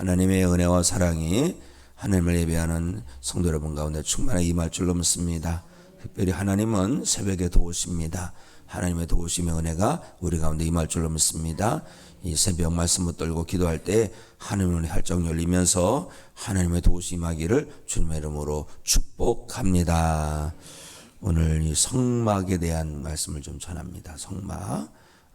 하나님의 은혜와 사랑이 하나님을 예배하는 성도 여러분 가운데 충만하게 임할 줄로 믿습니다. 특별히 하나님은 새벽에 도우십니다. 하나님의 도우심의 은혜가 우리 가운데 임할 줄로 믿습니다. 이 새벽 말씀 붙들고 기도할 때 하나님의 활짝 열리면서 하나님의 도우심 임하기를 주님의 이름으로 축복합니다. 오늘 이 성막에 대한 말씀을 좀 전합니다.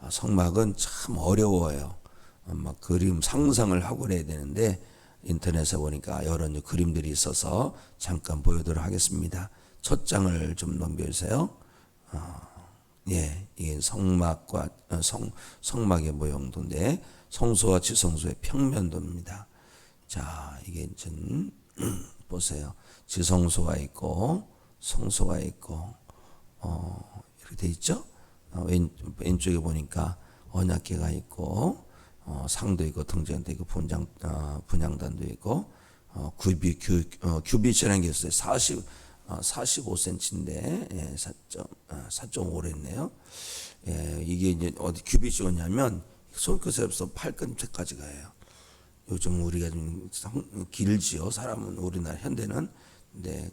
성막은 참 어려워요. 막 그림 상상을 하고 그래야 되는데 인터넷에 보니까 여러 그림들이 있어서 잠깐 보여드리도록 하겠습니다. 첫 장을 좀 넘겨주세요. 이게 성막과 성막의 모형도인데 성소와 지성소의 평면도입니다. 자, 이게 좀 보세요. 지성소가 있고 성소가 있고 이렇게 돼 있죠. 왼쪽에 보니까 언약궤가 있고 상도 있고 등잔도 있고 분향단도 있고 규빗이라는 게 있어요. 45cm인데 4.5로 했네요. 이게 이제 어디 규빗이 오냐면 손끝에서 팔꿈치까지 가요. 요즘 우리가 좀 길지요. 사람은 우리나라 현대는 근데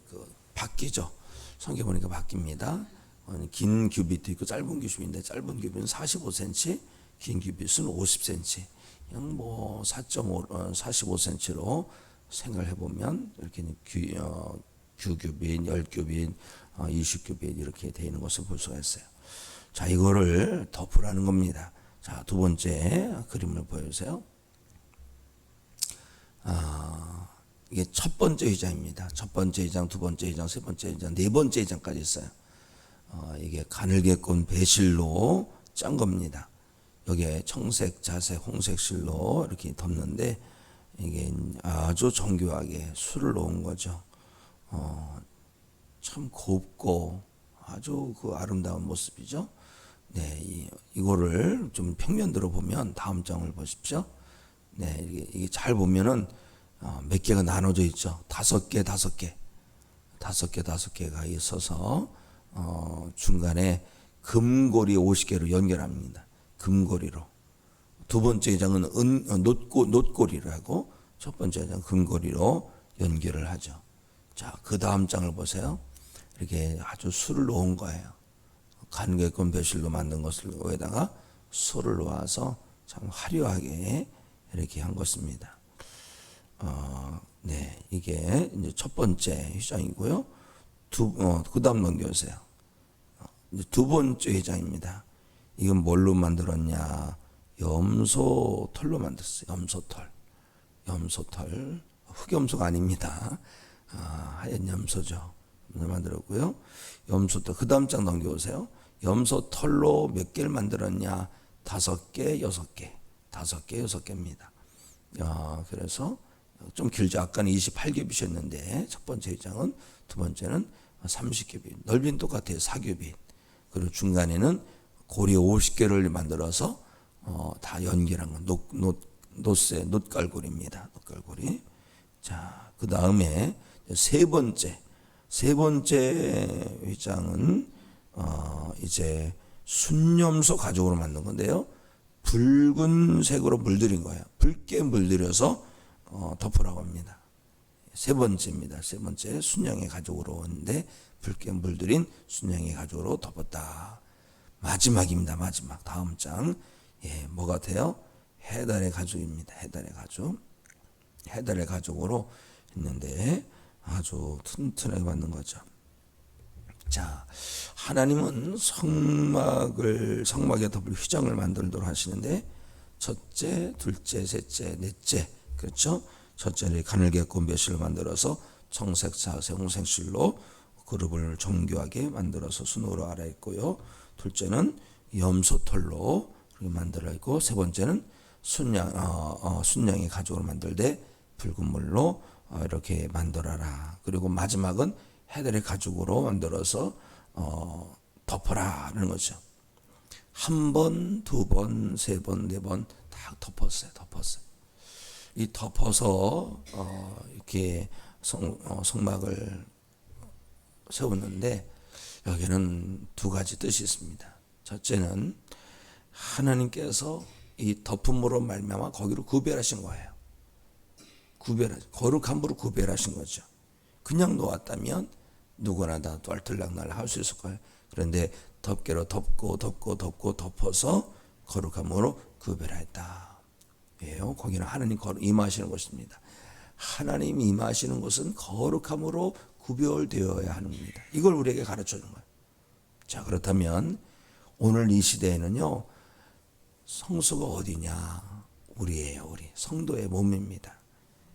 바뀌죠. 성경 보니까 바뀝니다. 긴 규빗도 있고 짧은 규빗인데 짧은 규빗은 45cm, 긴 규빗은 50cm. 그냥 뭐 4.5, 45cm로 생각을 해보면 이렇게 규규빗, 10규빗, 20규빗 이렇게 되어 있는 것을 볼 수가 있어요. 자, 이거를 덮으라는 겁니다. 자, 두 번째 그림을 보여주세요. 이게 첫 번째 회장입니다. 첫 번째 회장, 두 번째 회장, 세 번째 회장, 네 번째 회장까지 있어요. 이게 가늘게꼰 배실로 짠 겁니다. 여기에 청색, 자색, 홍색 실로 이렇게 덮는데 이게 아주 정교하게 술을 놓은 거죠. 참 곱고 아주 그 아름다운 모습이죠. 네, 이거를 좀 평면으로 보면 다음 장을 보십시오. 네, 이게 잘 보면은 몇 개가 나눠져 있죠. 5개, 5개, 5개, 5개가 있어서 중간에 금고리 50개로 연결합니다. 금고리로. 두 번째 장은 놋고리라고 첫 번째 장 금고리로 연결을 하죠. 자, 그 다음 장을 보세요. 이렇게 아주 술을 놓은 거예요. 가늘게꼰 배실로 만든 것을 위에다가 술을 놓아서 참 화려하게 이렇게 한 것입니다. 네, 이게 이제 첫 번째 회장이고요. 그 다음 넘겨주세요. 두 번째 회장입니다. 이건 뭘로 만들었냐? 염소 털로 만들었어요. 염소털. 흑염소가 아닙니다. 하얀 염소죠. 만들었고요. 염소털. 그 다음 장 넘겨보세요. 염소털로 몇 개를 만들었냐? 5개, 6개. 5개, 6개입니다. 그래서 좀 길죠. 아까는 28규빗이었는데 첫 번째 회장은, 두 번째는 30규빗. 넓이는 똑같아요. 4규빗. 그리고 중간에는 고리 50개를 만들어서 다 연결한 건 놋갈고리입니다. 놋갈고리. 자, 그 다음에 세 번째 회장은 이제 순염소 가죽으로 만든 건데요. 붉은색으로 물들인 거예요. 붉게 물들여서 덮으라고 합니다. 세 번째입니다. 세 번째 순양의 가죽으로 왔는데 붉게 물들인 순양의 가죽으로 덮었다. 마지막입니다. 마지막 다음 장. 뭐 같아요? 해달의 가죽입니다. 해달의 가죽으로 했는데 아주 튼튼하게 만든 거죠. 자, 하나님은 성막에 덮을 휘장을 만들도록 하시는데 첫째, 둘째, 셋째, 넷째, 그렇죠? 첫째는 가늘게꼰 배실로 만들어서 청색, 자색, 홍색 실로 그룹을 정교하게 만들어서 순으로 알아있고요. 둘째는 염소털로 만들어 있고, 세 번째는 순양의 가죽으로 만들되 붉은 물로 이렇게 만들어라. 그리고 마지막은 해달의 가죽으로 만들어서 덮어라는 거죠. 한 번, 두 번, 세 번, 네 번 다 덮었어요. 이 덮어서 이렇게 성막을 세웠는데 여기는 두 가지 뜻이 있습니다. 첫째는 하나님께서 이 덮음으로 말미암아 거기로 구별하신 거예요. 거룩함으로 구별하신 거죠. 그냥 놓았다면 누구나 다 들락날락 할 수 있을 거예요. 그런데 덮개로 덮어서 거룩함으로 구별했다. 예요. 거기는 하나님 임하시는 곳입니다. 하나님 임하시는 곳은 거룩함으로 구별되어야 하는 겁니다. 이걸 우리에게 가르쳐 주는 거예요. 자, 그렇다면 오늘 이 시대에는요, 성소가 어디냐? 우리예요. 우리 성도의 몸입니다.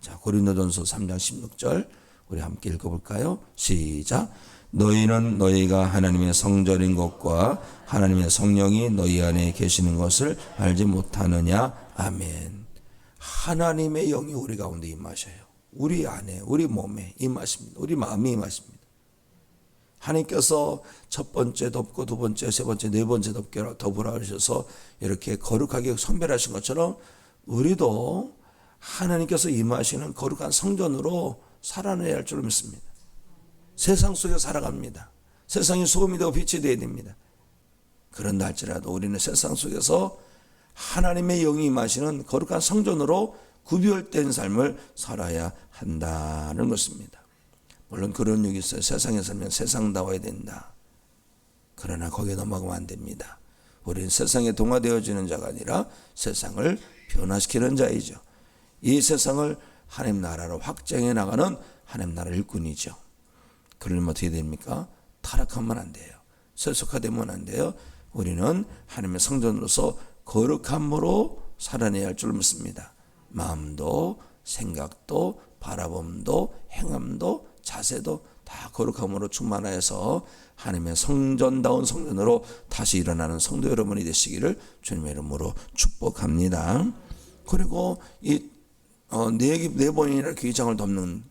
자, 고린도전서 3장 16절 우리 함께 읽어볼까요? 시작. 너희는 너희가 하나님의 성전인 것과 하나님의 성령이 너희 안에 계시는 것을 알지 못하느냐? 아멘. 하나님의 영이 우리 가운데 임하셔요. 우리 안에, 우리 몸에 임하십니다. 우리 마음에 임하십니다. 하나님께서 첫 번째 덮고 두 번째, 세 번째, 네 번째 덮개로 덮으라 하셔서 이렇게 거룩하게 선별하신 것처럼 우리도 하나님께서 임하시는 거룩한 성전으로 살아내야 할 줄 믿습니다. 세상 속에 살아갑니다. 세상이 소금이 되고 빛이 되어야 됩니다. 그런다 할지라도 우리는 세상 속에서 하나님의 영이 임하시는 거룩한 성전으로 구별된 삶을 살아야 한다는 것입니다. 물론 그런 얘기 있어요. 세상에 살면 세상다워야 된다. 그러나 거기에 넘어가면 안 됩니다. 우리는 세상에 동화되어지는 자가 아니라 세상을 변화시키는 자이죠. 이 세상을 하나님 나라로 확장해 나가는 하나님 나라 일꾼이죠. 그러려면 어떻게 됩니까? 타락하면 안 돼요. 세속화되면 안 돼요. 우리는 하나님의 성전으로서 거룩함으로 살아내야 할 줄 믿습니다. 마음도 생각도 바라봄도 행함도 자세도 다 거룩함으로 충만하여서 하나님의 성전다운 성전으로 다시 일어나는 성도 여러분이 되시기를 주님의 이름으로 축복합니다. 그리고 이 네 번이나 귀장을 덮는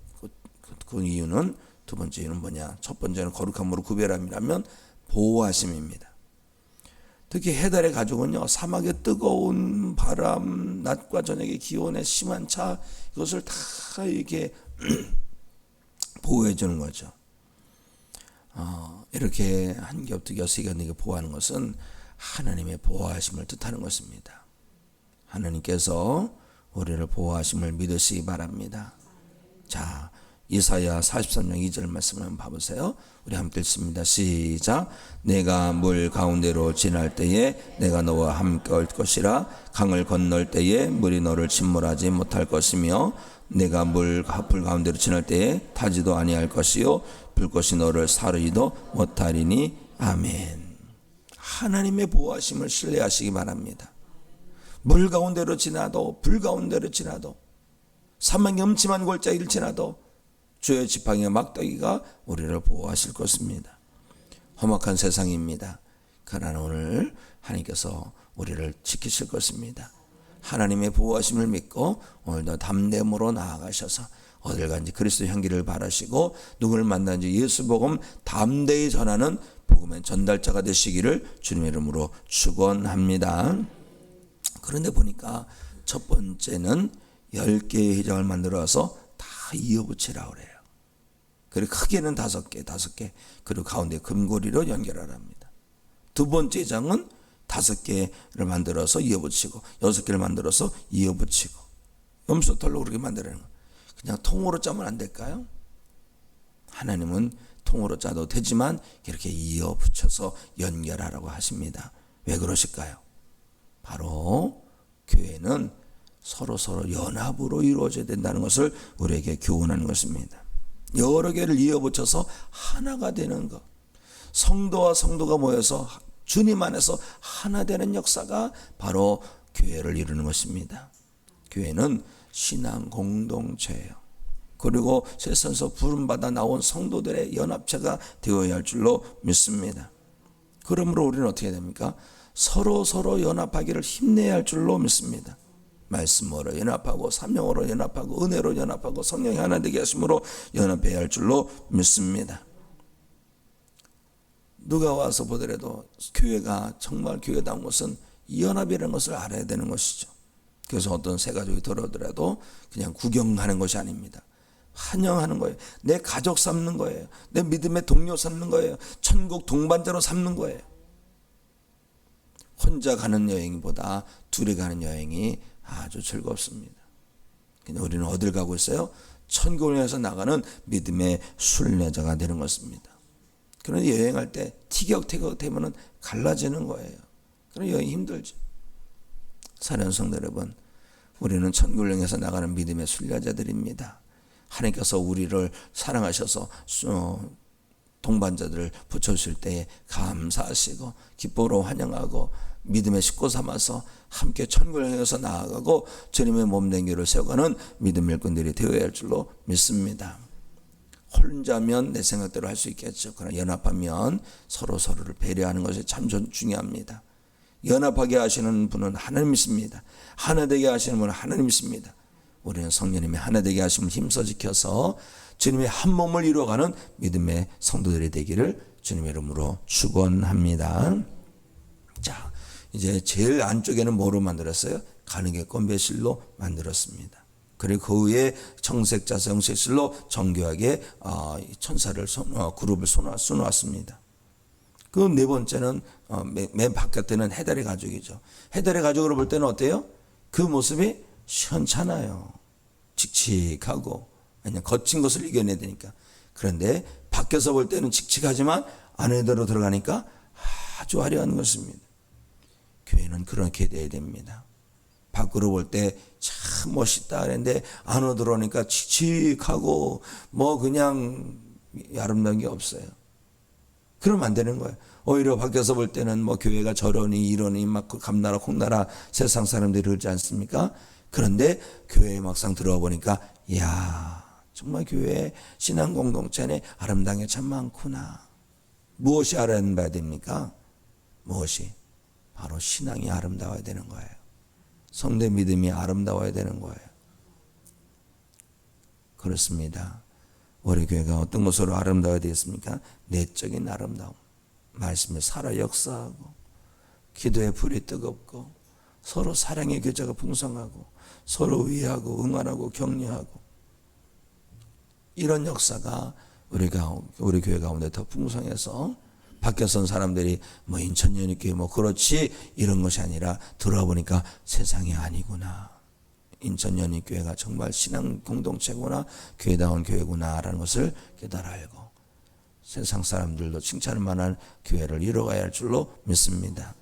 그 이유는, 두 번째 이유는 뭐냐? 첫 번째는 거룩함으로 구별함이라면 보호하심입니다. 특히 해달의 가족은요, 사막의 뜨거운 바람, 낮과 저녁의 기온의 심한 차, 이것을 다 이렇게 보호해 주는 거죠. 이렇게 한 겹, 두 겹, 세 겹, 네 겹 보호하는 것은 하나님의 보호하심을 뜻하는 것입니다. 하나님께서 우리를 보호하심을 믿으시기 바랍니다. 자, 이사야 43장 2절 말씀을 한번 봐보세요. 우리 함께 읽습니다. 시작. 내가 물 가운데로 지날 때에 내가 너와 함께 올 것이라. 강을 건널 때에 물이 너를 침몰하지 못할 것이며 내가 불 가운데로 지날 때에 타지도 아니할 것이요 불꽃이 너를 사르지도 못하리니. 아멘. 하나님의 보호하심을 신뢰하시기 바랍니다. 물 가운데로 지나도 불 가운데로 지나도 사망의 음침한 골짜기를 지나도 주의 지팡이와 막대기가 우리를 보호하실 것입니다. 험악한 세상입니다. 그러나 오늘 하나님께서 우리를 지키실 것입니다. 하나님의 보호하심을 믿고 오늘도 담대함으로 나아가셔서 어딜 간지 그리스도 향기를 바라시고 누구를 만나는지 예수 복음 담대히 전하는 복음의 전달자가 되시기를 주님의 이름으로 축원합니다. 그런데 보니까 첫 번째는 10개의 회장을 만들어서 다 이어붙이라 그래요. 그리고 크게는 5개, 그리고 가운데 금고리로 연결하랍니다. 두 번째 장은 5개를 만들어서 이어붙이고 6개를 만들어서 이어붙이고 염소털로 그렇게 만드는 거예요. 그냥 통으로 짜면 안 될까요? 하나님은 통으로 짜도 되지만 이렇게 이어붙여서 연결하라고 하십니다. 왜 그러실까요? 바로 교회는 서로 연합으로 이루어져야 된다는 것을 우리에게 교훈하는 것입니다. 여러 개를 이어붙여서 하나가 되는 것, 성도와 성도가 모여서 주님 안에서 하나 되는 역사가 바로 교회를 이루는 것입니다. 교회는 신앙 공동체예요. 그리고 세상에서 부름받아 나온 성도들의 연합체가 되어야 할 줄로 믿습니다. 그러므로 우리는 어떻게 됩니까? 서로 연합하기를 힘내야 할 줄로 믿습니다. 말씀으로 연합하고 사명으로 연합하고 은혜로 연합하고 성령이 하나 되게 하심으로 연합해야 할 줄로 믿습니다. 누가 와서 보더라도 교회가 정말 교회다운 것은 연합이라는 것을 알아야 되는 것이죠. 그래서 어떤 새 가족이 들어오더라도 그냥 구경하는 것이 아닙니다. 환영하는 거예요. 내 가족 삼는 거예요. 내 믿음의 동료 삼는 거예요. 천국 동반자로 삼는 거예요. 혼자 가는 여행보다 둘이 가는 여행이 아주 즐겁습니다. 근데 우리는 어딜 가고 있어요? 천국을 향해서 나가는 믿음의 순례자가 되는 것입니다. 그런데 여행할 때 티격태격 되면은 갈라지는 거예요. 그럼 여행 힘들죠. 사랑하는 성도 여러분, 우리는 천국을 향해서 나가는 믿음의 순례자들입니다. 하나님께서 우리를 사랑하셔서 동반자들을 붙여주실 때에 감사하시고 기뻐로 환영하고 믿음의 식구 삼아서 함께 천국을 향해서 나아가고 주님의 몸된 교를 세워가는 믿음의 일꾼들이 되어야 할 줄로 믿습니다. 혼자면 내 생각대로 할 수 있겠죠. 그러나 연합하면 서로를 배려하는 것이 참 중요합니다. 연합하게 하시는 분은 하나님이십니다. 하나 되게 하시는 분은 하나님이십니다. 우리는 성령님의 하나 되게 하심을 힘써 지켜서 주님의 한 몸을 이루어가는 믿음의 성도들이 되기를 주님의 이름으로 축원합니다. 자, 이제 제일 안쪽에는 뭐로 만들었어요? 가느겠고 메실로 만들었습니다. 그리고 그 위에 청색자서 영색실로 정교하게 천사를 그룹을 쏘놓았습니다. 그 네 번째는 맨 바깥에는 해달의 가죽이죠. 해달의 가죽으로 볼 때는 어때요? 그 모습이 시원찮아요. 칙칙하고 그냥 거친 것을 이겨내야 되니까. 그런데 밖에서 볼 때는 칙칙하지만 안으로 들어가니까 아주 화려한 것입니다. 교회는 그렇게 돼야 됩니다. 밖으로 볼 때 참 멋있다 그랬는데 안으로 들어오니까 칙칙하고 뭐 그냥 아름다운 게 없어요. 그러면 안 되는 거예요. 오히려 밖에서 볼 때는 뭐 교회가 저러니 이러니 막 감나라 콩나라 세상 사람들이 그러지 않습니까? 그런데 교회에 막상 들어와 보니까 이야 정말 교회 신앙 공동체 안에 아름다운 게 참 많구나. 무엇이 아름다워야 됩니까? 무엇이? 바로 신앙이 아름다워야 되는 거예요. 성도의 믿음이 아름다워야 되는 거예요. 그렇습니다. 우리 교회가 어떤 것으로 아름다워야 되겠습니까? 내적인 아름다움. 말씀에 살아 역사하고 기도의 불이 뜨겁고 서로 사랑의 교제가 풍성하고 서로 위하고 응원하고 격려하고 이런 역사가 우리 교회 가운데 더 풍성해서 밖에서 온 사람들이 뭐 인천연합교회 뭐 그렇지 이런 것이 아니라 들어와 보니까 세상이 아니구나. 인천연합교회가 정말 신앙 공동체구나 교회다운 교회구나라는 것을 깨달아 알고 세상 사람들도 칭찬할 만한 교회를 이뤄가야 할 줄로 믿습니다.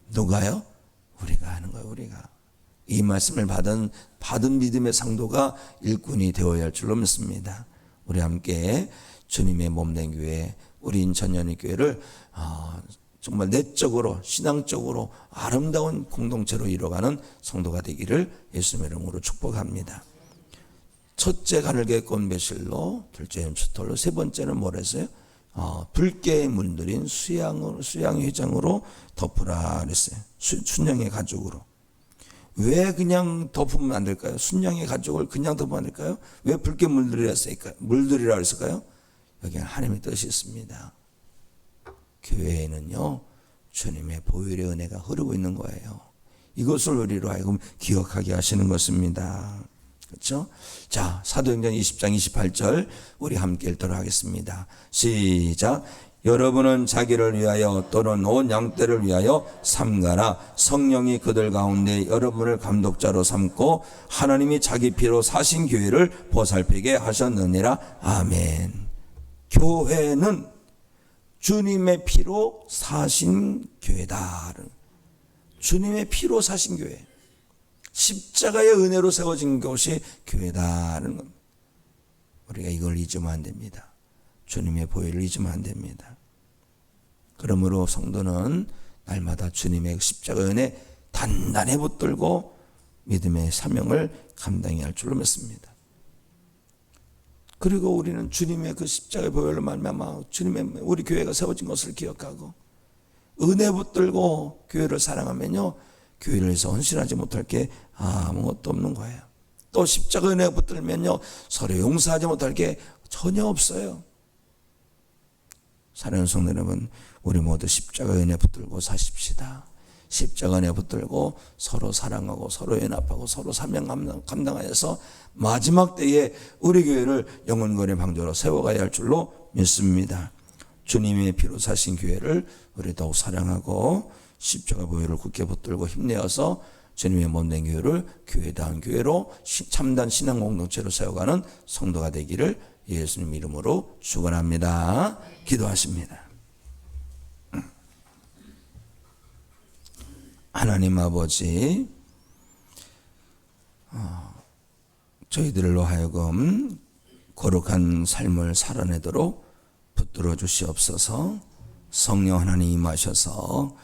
누가요? 우리가 하는 거예요. 우리가 이 말씀을 받은 믿음의 상도가 일꾼이 되어야 할 줄로 믿습니다. 우리 함께 주님의 몸된 교회 우리 인천연합교회를 정말 내적으로 신앙적으로 아름다운 공동체로 이뤄가는 성도가 되기를 예수님의 이름으로 축복합니다. 첫째 가늘게 꼰 배실로, 둘째는 숫돌로, 세 번째는 뭐랬어요? 붉게 물들인 수양 회장으로 덮으라 그랬어요. 순양의 가죽으로. 왜 그냥 덮으면 안 될까요? 순양의 가죽을 그냥 덮으면 안 될까요? 왜 붉게 물들이라 했을까요? 여기는 하나님의 뜻이 있습니다. 교회에는요 주님의 보혈의 은혜가 흐르고 있는 거예요. 이것을 우리로 하여금 기억하게 하시는 것입니다. 그렇죠? 자, 사도행전 20장 28절 우리 함께 읽도록 하겠습니다. 시작. 여러분은 자기를 위하여 또는 온 양떼를 위하여 삼가라. 성령이 그들 가운데 여러분을 감독자로 삼고 하나님이 자기 피로 사신 교회를 보살피게 하셨느니라. 아멘. 교회는 주님의 피로 사신 교회다. 주님의 피로 사신 교회. 십자가의 은혜로 세워진 것이 교회다는 겁니다. 우리가 이걸 잊으면 안 됩니다. 주님의 보혈을 잊으면 안 됩니다. 그러므로 성도는 날마다 주님의 십자가 은혜 단단히 붙들고 믿음의 사명을 감당해야 할 줄로 믿습니다. 그리고 우리는 주님의 그 십자가의 보혈로 말미암아 주님의 우리 교회가 세워진 것을 기억하고 은혜 붙들고 교회를 사랑하면요 교회를 위해서 헌신하지 못할 게 아무것도 없는 거예요. 또 십자가 은혜 붙들면요 서로 용서하지 못할 게 전혀 없어요. 사랑하는 성도 여러분, 우리 모두 십자가 은혜 붙들고 사십시다. 십자가 은혜 붙들고 서로 사랑하고 서로 연합하고 서로 사명 감당하여서 마지막 때에 우리 교회를 영원권의 방주로 세워가야 할 줄로 믿습니다. 주님의 피로 사신 교회를 우리 더욱 사랑하고 십자가 보혈을 굳게 붙들고 힘내어서 주님의 몸된 교회를 교회다운 교회로 참된 신앙 공동체로 세워가는 성도가 되기를 예수님 이름으로 축원합니다. 기도하십니다. 하나님 아버지, 저희들로 하여금 거룩한 삶을 살아내도록 붙들어 주시옵소서. 성령 하나님 임하셔서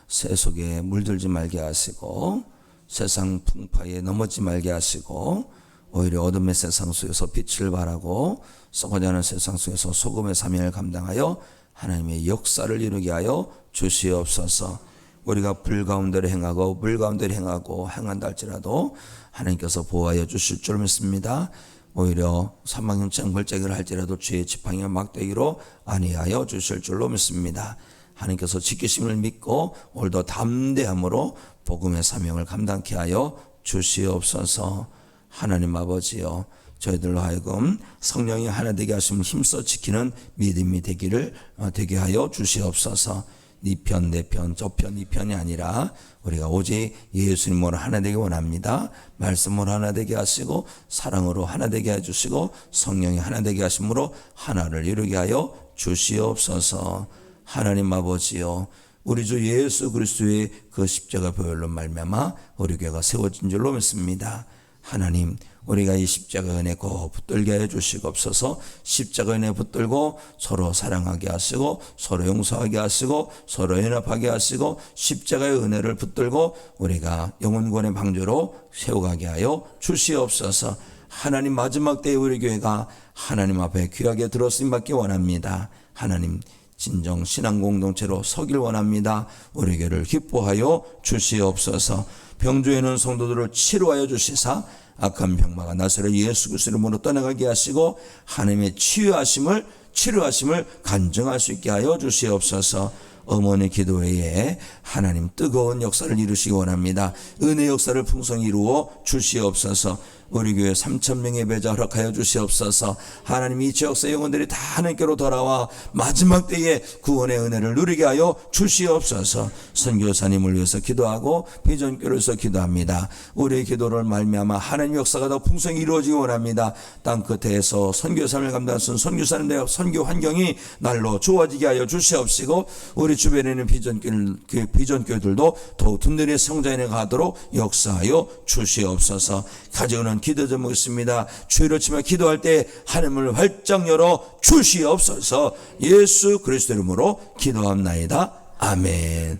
새 속에 물들지 말게 하시고 세상 풍파에 넘어지지 말게 하시고 오히려 어둠의 세상 속에서 빛을 발하고 썩어지 않은 세상 속에서 소금의 사명을 감당하여 하나님의 역사를 이루게 하여 주시옵소서. 우리가 불 가운데로 행하고 물 가운데로 행한다 할지라도 하나님께서 보호하여 주실 줄 믿습니다. 오히려 사망형창 벌떼기를 할지라도 죄의 지팡이와 막대기로 아니하여 주실 줄로 믿습니다. 하나님께서 지키심을 믿고 오늘도 담대함으로 복음의 사명을 감당케 하여 주시옵소서. 하나님 아버지여, 저희들로 하여금 성령이 하나 되게 하심을 힘써 지키는 믿음이 되게 하여 주시옵소서. 네 편, 내 편, 저 편, 이 편이 아니라 우리가 오직 예수님으로 하나 되기 원합니다. 말씀으로 하나 되게 하시고 사랑으로 하나 되게 해주시고 성령이 하나 되게 하심으로 하나를 이루게 하여 주시옵소서. 하나님 아버지요, 우리 주 예수 그리스도의 그 십자가 보혈로 말미암아 우리 교회가 세워진 줄로 믿습니다. 하나님, 우리가 이 십자가 은혜 꼭 붙들게 해주시옵소서. 십자가 은혜 붙들고 서로 사랑하게 하시고 서로 용서하게 하시고 서로 연합하게 하시고 십자가의 은혜를 붙들고 우리가 영혼권의 방주로 세워가게 하여 주시옵소서. 하나님, 마지막 때에 우리 교회가 하나님 앞에 귀하게 들어쓰임 받기 원합니다. 하나님, 진정 신앙 공동체로 서길 원합니다. 우리 교회를 기뻐하여 주시옵소서. 병주에 있는 성도들을 치료하여 주시사 악한 병마가 나사렛 예수 그리스도 이름으로 떠나가게 하시고 하나님의 치료하심을 간증할 수 있게 하여 주시옵소서. 어머니 기도회에 하나님 뜨거운 역사를 이루시기 원합니다. 은혜 역사를 풍성히 이루어 주시옵소서. 우리 교회 3,000명의 예배자 허락하여 주시옵소서. 하나님, 이 지역사 영혼들이 다 하나님께로 돌아와 마지막 때에 구원의 은혜를 누리게 하여 주시옵소서. 선교사님을 위해서 기도하고 비전교를 위해서 기도합니다. 우리의 기도를 말미암아 하나님의 역사가 더 풍성히 이루어지기 원합니다. 땅끝에서 선교사를 감당하신 선교사님들의 선교 환경이 날로 좋아지게 하여 주시옵시고 우리 주변에 있는 비전교들도 더욱 든든히 성장해 가도록 역사하여 주시옵소서. 가져오는 기도 제목이 있습니다. 주의를 치며 기도할 때 하늘문을 활짝 열어 주시옵소서. 예수 그리스도 이름으로 기도합나이다. 아멘.